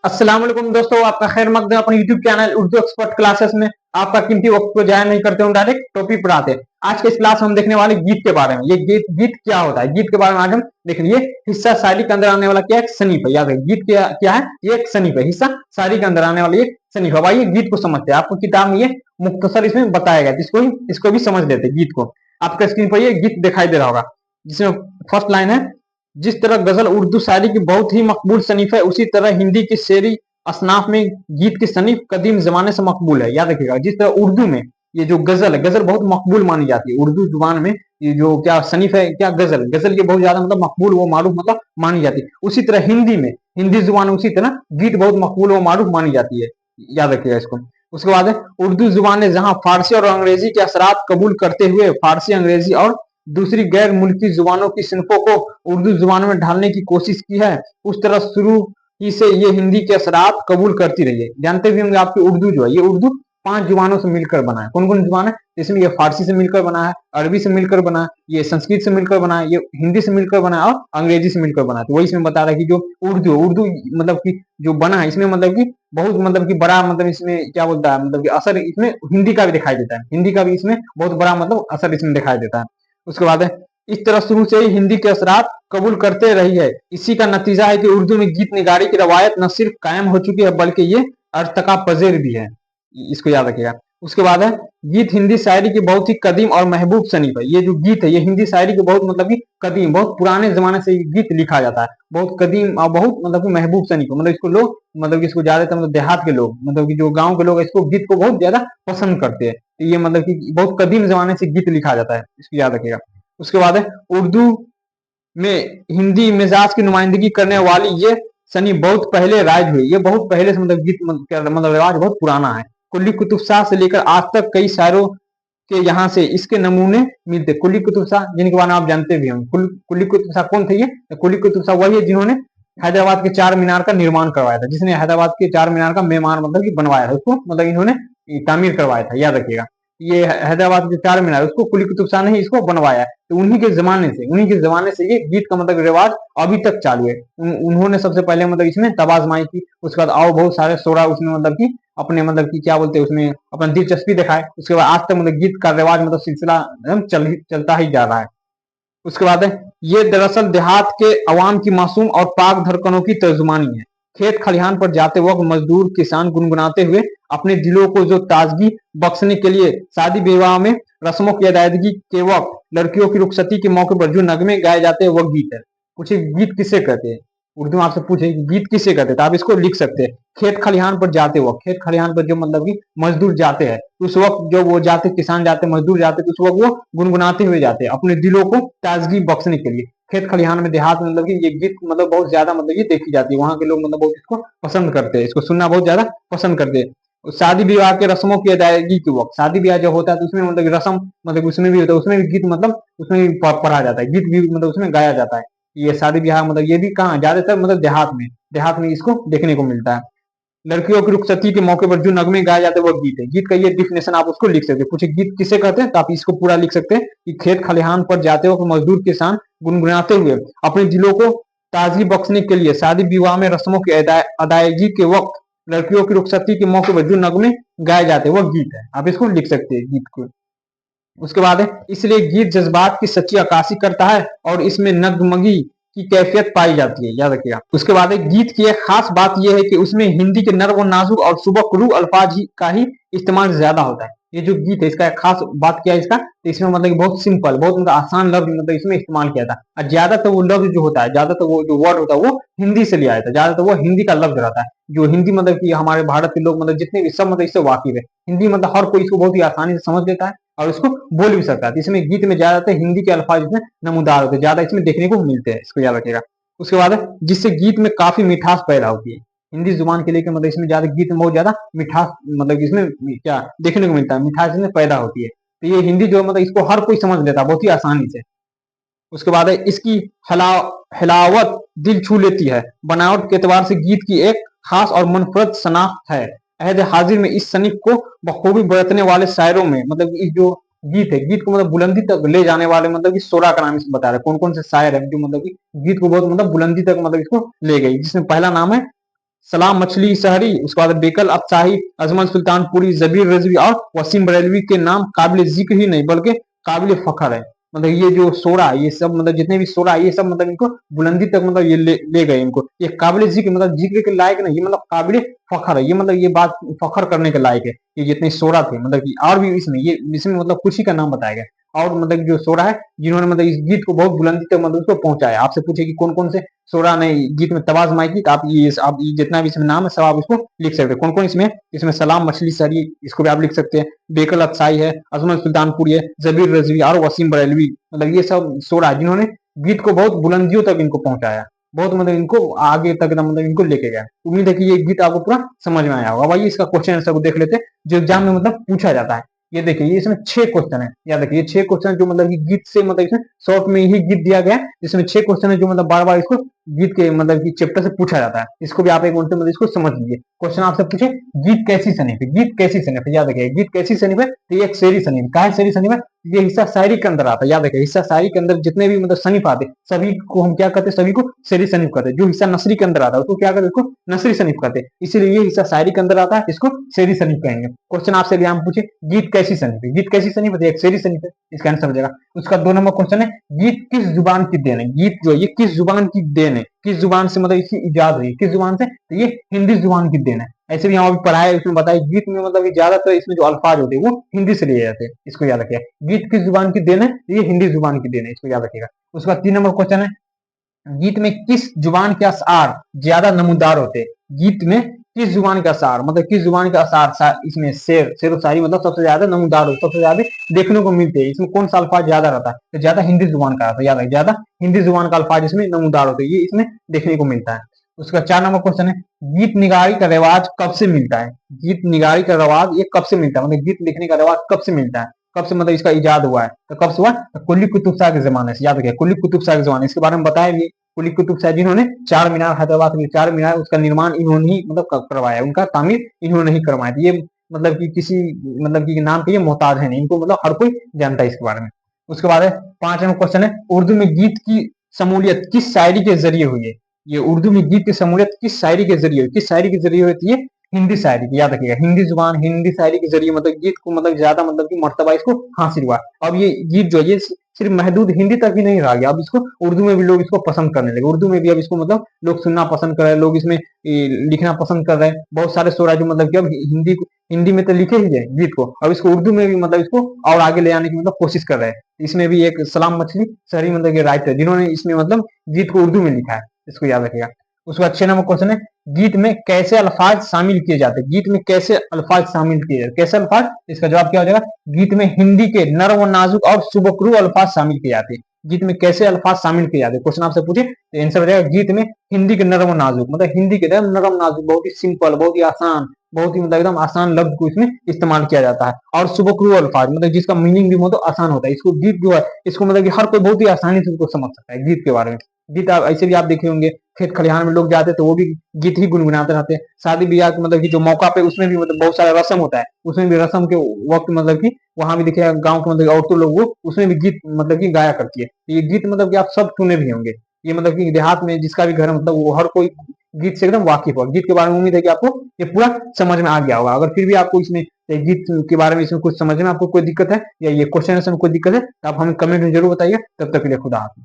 अस्सलाम वालेकुम दोस्तों, आपका खैर मकदम अपने YouTube channel Urdu expert classes में। आपका कीमती वक्त को जाया नहीं करते, हम डायरेक्ट टॉपिक पर आते हैं। आज के इस क्लास में हम देखने वाले गीत के बारे में। ये गीत गीत क्या होता है, गीत के बारे में आज हम देखेंगे। ये हिस्सा शायरी के अंदर आने वाला क्या है, सनीफ है। याद है गीत क्या क्या है, ये एक सनीफ है। हिस्सा शायरी के अंदर आने वाला ये सनीफ है। आइए गीत को समझते हैं। आपको किताब में ये मुख्तसर इसमें बताया गया, इसको भी समझ लेते हैं गीत को। आपका स्क्रीन पर ये गीत दिखाई दे रहा होगा, जिसमें फर्स्ट लाइन है, जिस तरह गजल उर्दू शायरी की बहुत ही मकबूल सनीफ है, उसी तरह हिंदी की शेरी असनाफ में गीत की सनीफ कदीम जमाने से मकबूल है। याद रखिएगा, जिस तरह उर्दू में ये जो गजल है, गजल बहुत मकबूल मानी जाती है उर्दू जुबान में। ये जो क्या सनीफ है, क्या गजल, गजल के बहुत ज्यादा मतलब मकबूल वो मारूफ मतलब मानी जाती है। उसी तरह हिंदी में, हिंदी जुबान में उसी तरह गीत बहुत मकबूल व मारूफ मानी जाती है। याद रखिएगा इसको। उसके बाद है, उर्दू जुबान ने जहां फारसी और अंग्रेजी के असरात कबूल करते हुए फारसी, अंग्रेजी और दूसरी गैर मुल्की जुबानों की सिनफों को उर्दू जुबान में ढालने की कोशिश की है, उस तरह शुरू ही से ये हिंदी के असरात कबूल करती रही है। जानते भी होंगे आपकी उर्दू जो है, ये उर्दू 5 जुबानों से मिलकर बना है। कौन कौन जुबान है, इसमें ये फारसी से मिलकर बना है, अरबी से मिलकर बना है, ये संस्कृत से मिलकर बना है, ये हिंदी से मिलकर बना है और अंग्रेजी से मिलकर बना है। तो वही इसमें बता रहा है कि जो उर्दू उर्दू मतलब कि जो बना है, इसमें मतलब कि बहुत मतलब कि बड़ा मतलब इसमें क्या बोलता है, मतलब कि असर इसमें हिंदी का भी दिखाई देता है। हिंदी का भी इसमें बहुत बड़ा मतलब असर इसमें दिखाई देता है। उसके बाद है, इस तरह शुरू से ही हिंदी के असरात कबूल करते रही है। इसी का नतीजा है कि उर्दू में गीत निगारी की रवायत न सिर्फ कायम हो चुकी है, बल्कि ये अर्तका पजेर भी है। इसको याद रखिएगा। उसके बाद है, गीत हिंदी शायरी की बहुत ही कदीम और महबूब सनीफ है। ये जो गीत है, ये हिंदी शायरी के बहुत मतलब कि कदीम, बहुत पुराने जमाने से ये गीत लिखा जाता है। बहुत कदीम और बहुत मतलब कि महबूब सनीफ है। मतलब इसको लोग मतलब कि इसको ज्यादातर मतलब देहात के लोग, मतलब कि जो गाँव के लोग इसको गीत को बहुत ज्यादा पसंद करते हैं। तो ये मतलब कि बहुत कदीम जमाने से गीत लिखा जाता है, इसको याद रखिएगा। उसके बाद है, उर्दू में हिंदी मिजाज की नुमाइंदगी करने वाली ये सनी बहुत पहले राइज हुई। ये बहुत पहले से मतलब गीत मतलब रिवाज बहुत पुराना है। कुल्ली कुतुब शाह से लेकर आज तक कई शायरों के यहाँ से इसके नमूने मिलते। कुल्ली कुतुब शाह, जिनके बारे में आप जानते भी होंगे। कुल्ली कुतुब शाह कौन थे? ये कुल्ली कुतुब शाह वही है जिन्होंने हैदराबाद के चार मीनार का निर्माण करवाया था। जिसने हैदराबाद के चार मीनार का मेहमान मतलब कि बनवाया था, उसको मतलब इन्होंने तामीर करवाया था। याद रखिएगा, ये हैदराबाद के चार मीनार, उसको कुली कुतुब शाह ने ही इसको बनवाया। तो उन्हीं के जमाने से ये गीत का मतलब रिवाज अभी तक चालू है। उन्होंने सबसे पहले मतलब इसमें तबाजमाई की। उसके बाद और बहुत सारे शोरा उसमें मतलब कि अपने मतलब कि क्या बोलते हैं उसमें अपना दिलचस्पी दिखाए। उसके बाद आज तक मतलब गीत का रिवाज मतलब सिलसिला चलता ही जा रहा है। उसके बाद है, ये दरअसल देहात के अवाम की मासूम और पाक धड़कनों की तर्जुमानी है। खेत खलिहान पर जाते वक्त मजदूर किसान गुनगुनाते हुए अपने दिलों को जो ताजगी बख्शने के लिए शादी विवाह में रस्मों की अदायगी के वक्त लड़कियों की रुखसती के मौके पर जो नगमे गाए जाते हैं वह गीत है। पूछे गीत किसे कहते हैं, उर्दू में आपसे पूछे गीत किसे कहते हैं, तो आप इसको लिख सकते हैं। खेत खलिहान पर जाते वक्त, खेत खलिहान पर जो मतलब कि मजदूर जाते हैं, उस वक्त जो वो जाते, किसान जाते, मजदूर जाते, तो उस वक्त वो गुनगुनाते हुए जाते हैं अपने दिलों को ताजगी बख्शने के लिए। खेत खलिहान में, देहात में मतलब कि ये गीत मतलब बहुत ज्यादा मतलब ये देखी जाती है। वहां के लोग मतलब बहुत इसको पसंद करते हैं, इसको सुनना बहुत ज्यादा पसंद करते हैं। शादी विवाह के रस्मों की अदायगी के वक्त, शादी विवाह जब होता है तो उसमें मतलब रस्म मतलब उसमें भी होता है, उसमें भी गीत मतलब उसमें भी पढ़ा जाता है, गीत भी मतलब उसमें गाया जाता है। ये शादी ब्याह मतलब ये भी कहाँ ज्यादातर मतलब देहात में इसको देखने को मिलता है। लड़कियों की रुखसती के मौके पर जो नगमे गाए जाते हैं वो गीत है। गीत का ये डिफिनेशन आप उसको लिख सकते हैं। कुछ गीत किसे कहते हैं, तो आप इसको पूरा लिख सकते हैं कि खेत खलिहान पर जाते वक्त मजदूर किसान गुनगुनाते हुए अपने दिलों को ताजगी बख्शने के लिए शादी विवाह में रस्मों की अदायगी के वक्त लड़कियों की रुखसती के मौके पर जो नगमे गाए जाते हैं वो गीत है। आप इसको लिख सकते हैं गीत को। उसके बाद है, इसलिए गीत जज्बात की सच्ची अक्कासी करता है और इसमें नगमगी की कैफियत पाई जाती है। याद रखिएगा। उसके बाद है, गीत की एक खास बात यह है कि उसमें हिंदी के नर्म और नाजुक और सुबकरू अल्फाज का ही इस्तेमाल ज्यादा होता है। ये जो गीत है इसका एक खास बात क्या है इसका, तो इसमें मतलब कि बहुत सिंपल, बहुत मतलब आसान लफ्ज मतलब इसमें इस्तेमाल किया था। और ज्यादातर वो लफ्ज जो होता है, ज्यादातर वो जो वर्ड होता है वो हिंदी से लिया जाता है। ज्यादातर वो हिंदी का लफ्ज रहता है। जो हिंदी मतलब कि हमारे भारत के लोग मतलब जितने भी सब मतलब इससे वाकिफ है। हिंदी मतलब हर कोई इसको बहुत ही आसानी से समझ लेता है और इसको बोल भी सकता है। तो इसमें गीत में ज्यादातर हिंदी के अल्फाज इसमें नमूदार होते हैं, ज्यादा इसमें देखने को मिलते हैं। इसको याद रखिएगा। उसके बाद जिससे गीत में काफी मिठास पैदा होती है। हिंदी जुबान के लेकर मतलब इसमें ज्यादा गीत में बहुत ज्यादा मिठास मतलब इसमें क्या देखने को मिलता है, मिठास इसमें पैदा होती है। तो ये हिंदी जो मतलब इसको हर कोई समझ लेता है बहुत ही आसानी से। उसके बाद है, इसकी हिलावत दिल छू लेती है। बनावट के एतबार से गीत की एक खास और मुनफरद शनाख्त है। अहद हाजिर में इस सनीफ को बखूबी बरतने वाले शायरों में मतलब इस जो गीत है, गीत को मतलब बुलंदी तक ले जाने वाले मतलब कि शोरा का नाम इसमें बता रहे हैं। कौन कौन से शायर है जो मतलब कि गीत को बहुत मतलब बुलंदी तक मतलब इसको ले गई। जिसमें पहला नाम है सलाम मछली शहरी, उसके बाद बेकल अफसाही, अजमल सुल्तानपुरी, जबीर रजवी और वसीम बरेलवी के नाम काबिल जिक्र ही नहीं बल्कि काबिल फखर है। मतलब ये जो शोरा, ये सब मतलब जितने भी शोरा, ये सब मतलब इनको बुलंदी तक मतलब ये ले गए इनको। ये काबिल जिक्र मतलब जिक्र के लायक नहीं, ये मतलब काबिल फखर है। ये मतलब ये बात फखर करने के लायक है। ये जितने शोरा थे मतलब कि और भी इसमें मतलब कुछ ही का नाम बताया गया। और मतलब जो शोरा है जिन्होंने मतलब इस गीत को बहुत बुलंदी तक मतलब उसको पहुंचाया। आपसे पूछे कि कौन कौन से शोरा ने गीत में तवाज माई की, तो आप ये जितना भी इसमें नाम है सब आप इसको लिख सकते हैं। कौन कौन इसमें इसमें सलाम मछली शहरी, इसको भी आप लिख सकते हैं। बेकल अफसाई है, अजमल सुल्तानपुरी है, जबीर रजवी और वसीम बरेलवी, मतलब ये सब शोरा जिन्होंने गीत को बहुत बुलंदियों तक इनको पहुंचाया, बहुत मतलब इनको आगे तक मतलब इनको लेके गया। उम्मीद है कि ये गीत आपको पूरा समझ में आया होगा। भाई इसका क्वेश्चन आंसर को देख लेते हैं जो एग्जाम में मतलब पूछा जाता है। ये देखिए, ये इसमें 6 क्वेश्चन है। याद रखिए, ये 6 क्वेश्चन जो मतलब कि गीत से मतलब इसमें शॉर्ट में ही गीत दिया गया है। इसमें 6 क्वेश्चन है जो मतलब बार बार इसको गीत के मतलब कि चैप्टर से पूछा जाता है। इसको भी आप एक मिनट में मतलब इसको समझ लीजिए। क्वेश्चन आपसे पूछे गीत कैसी सनीफ है, गीत कैसी सनीफ है। याद रखिए, गीत कैसी सनीफ है, तो ये एक शेरी सनीफ। कहा है शेरी सनीफ है? ये हिस्सा शायरी के अंदर आता है। याद रखिए, हिस्सा शायरी के अंदर जितने भी मतलब सनीफ आते सभी को हम क्या कहते हैं, सभी को शेरी सनीफ कहते हैं। जो हिस्सा नसरी के अंदर आता है उसको क्या कहते हैं, उसको नसरी सनीफ कहते हैं। इसीलिए ये हिस्सा शायरी के अंदर आता है, इसको शेरी सनीफ कहेंगे। क्वेश्चन आपसे एग्जाम पूछे गीत कैसी सनीफ है, गीत कैसी सनीफ है, एक शेरी सनीफ है, इसका आंसर हो जाएगा। उसका 2 नंबर क्वेश्चन है गीत किस जुबान की देन है। गीत जो ये किस जुबान की देन है, किस जुबान से मतलब इसकी इजाद हुई, किस जुबान से, तो ये हिंदी जुबान की देन है। ऐसे भी यहाँ भी पढ़ा है, उसमें बताया गीत में मतलब ज्यादातर इसमें जो अल्फाज होते हैं वो हिंदी से लिए जाते हैं। इसको याद रखिएगा, गीत किस जुबान की देन है, तो ये हिंदी जुबान की देन है, इसको याद रखिएगा। उसका 3 नंबर क्वेश्चन है गीत में किस जुबान के अशार ज्यादा नमूदार होते हैं। गीत में किस जुबान के अशार मतलब किस जुबान के अशार इसमें शेर व शायरी मतलब सबसे ज्यादा नमूदार होते, सबसे ज्यादा देखने को मिलते हैं। इसमें कौन सा अल्फाज ज्यादा रहता है, तो ज्यादा हिंदी जुबान का आता है। याद है, ज्यादा हिंदी जुबान का अल्फाज इसमें नमूदार होते हैं, ये इसमें देखने को मिलता है। उसका 4 नंबर क्वेश्चन है गीत निगारी का रिवाज कब से मिलता है। गीत निगारी का रिवाज ये कब से मिलता है, मतलब गीत लिखने का रिवाज कब से मिलता है, कब से मतलब इसका इजाद हुआ है, तो कब से हुआ, तो कुली कुतुब शाह के जमाने से। याद रखिए, कुली कुतुब शाह के जमाने, इसके बारे में बताया भी। कुली कुतुब शाह जिन्होंने चार मीनार, हैदराबाद में चार मीनार, उसका निर्माण इन्होंने ही मतलब करवाया, उनका तामीर इन्होंने ही करवाया। ये मतलब कि किसी मतलब कि नाम के ये मोहताज है नहीं, इनको मतलब हर कोई जानता है इसके बारे में। उसके बाद है 5 नंबर क्वेश्चन है उर्दू में गीत की शमूलियत किस शायरी के जरिए हुई है। ये उर्दू में गीत की शमूलियत किस शायरी के जरिए हुई, किस शायरी के जरिए होती है, हिंदी शायरी की। याद रखिएगा, हिंदी जुबान हिंदी शायरी के जरिए मतलब गीत को मतलब ज्यादा मतलब की मर्तबा इसको हासिल हुआ। अब ये गीत जो है ये सिर्फ महदूद हिंदी तक ही नहीं रह गया, अब इसको उर्दू में भी लोग इसको पसंद करने लगे। उर्दू में भी अब इसको मतलब लोग सुनना पसंद कर रहे हैं, लोग इसमें लिखना पसंद कर रहे हैं। बहुत सारे शोरा जो मतलब कि अब हिंदी में तो लिखे ही है गीत को, अब इसको उर्दू में भी मतलब इसको और आगे ले आने की मतलब कोशिश कर रहे हैं। इसमें भी एक सलाम मछली शहरी मतलब राइटर जिन्होंने इसमें मतलब गीत को उर्दू में लिखा है, इसको याद रखिएगा। उसके बाद 6 नंबर क्वेश्चन है गीत में कैसे अल्फाज शामिल किए जाते हैं। गीत में कैसे अल्फाज शामिल किए जाते, कैसे अल्फाज, इसका जवाब क्या हो जाएगा, गीत में हिंदी के नरम व नाजुक और सुबकरू अल्फाज शामिल किए जाते हैं। गीत में कैसे अल्फाज शामिल किए जाते हैं, क्वेश्चन आपसे पूछे तो आंसर हो जाएगा गीत में हिंदी के नरम व नाजुक, मतलब हिंदी के नरम नाजुक, बहुत ही सिंपल, बहुत ही आसान, बहुत ही मतलब एकदम आसान लफ्ज को इसमें इस्तेमाल किया जाता है। और सुबकरू अल्फाज मतलब जिसका मीनिंग भी मतलब आसान होता है। इसको गीत जो है इसको मतलब कि हर कोई बहुत ही आसानी से उसको समझ सकता है गीत के बारे में। गीत आप ऐसे भी आप देखे होंगे, खेत खलिहान में लोग जाते तो वो भी गीत ही गुनगुनाते रहते हैं। शादी ब्याह के मतलब कि जो मौका पे उसमें भी मतलब बहुत सारा रस्म होता है, उसमें भी रस्म के वक्त मतलब कि वहां भी देखिए गांव के मतलब औरतों लोग वो उसमें भी गीत मतलब कि गाया करती है। ये गीत मतलब कि आप सब सुने भी होंगे। ये मतलब कि देहात में जिसका भी घर है मतलब वो हर कोई गीत से एकदम वाकिफ होगा। गीत के बारे में उम्मीद है कि आपको ये पूरा समझ में आ गया होगा। अगर फिर भी आपको इसमें गीत के बारे में इसमें कुछ समझ में आपको कोई दिक्कत है या ये क्वेश्चन में कोई दिक्कत है तो आप हमें कमेंट में जरूर बताइए। तब तक के लिए खुदा हाफिज।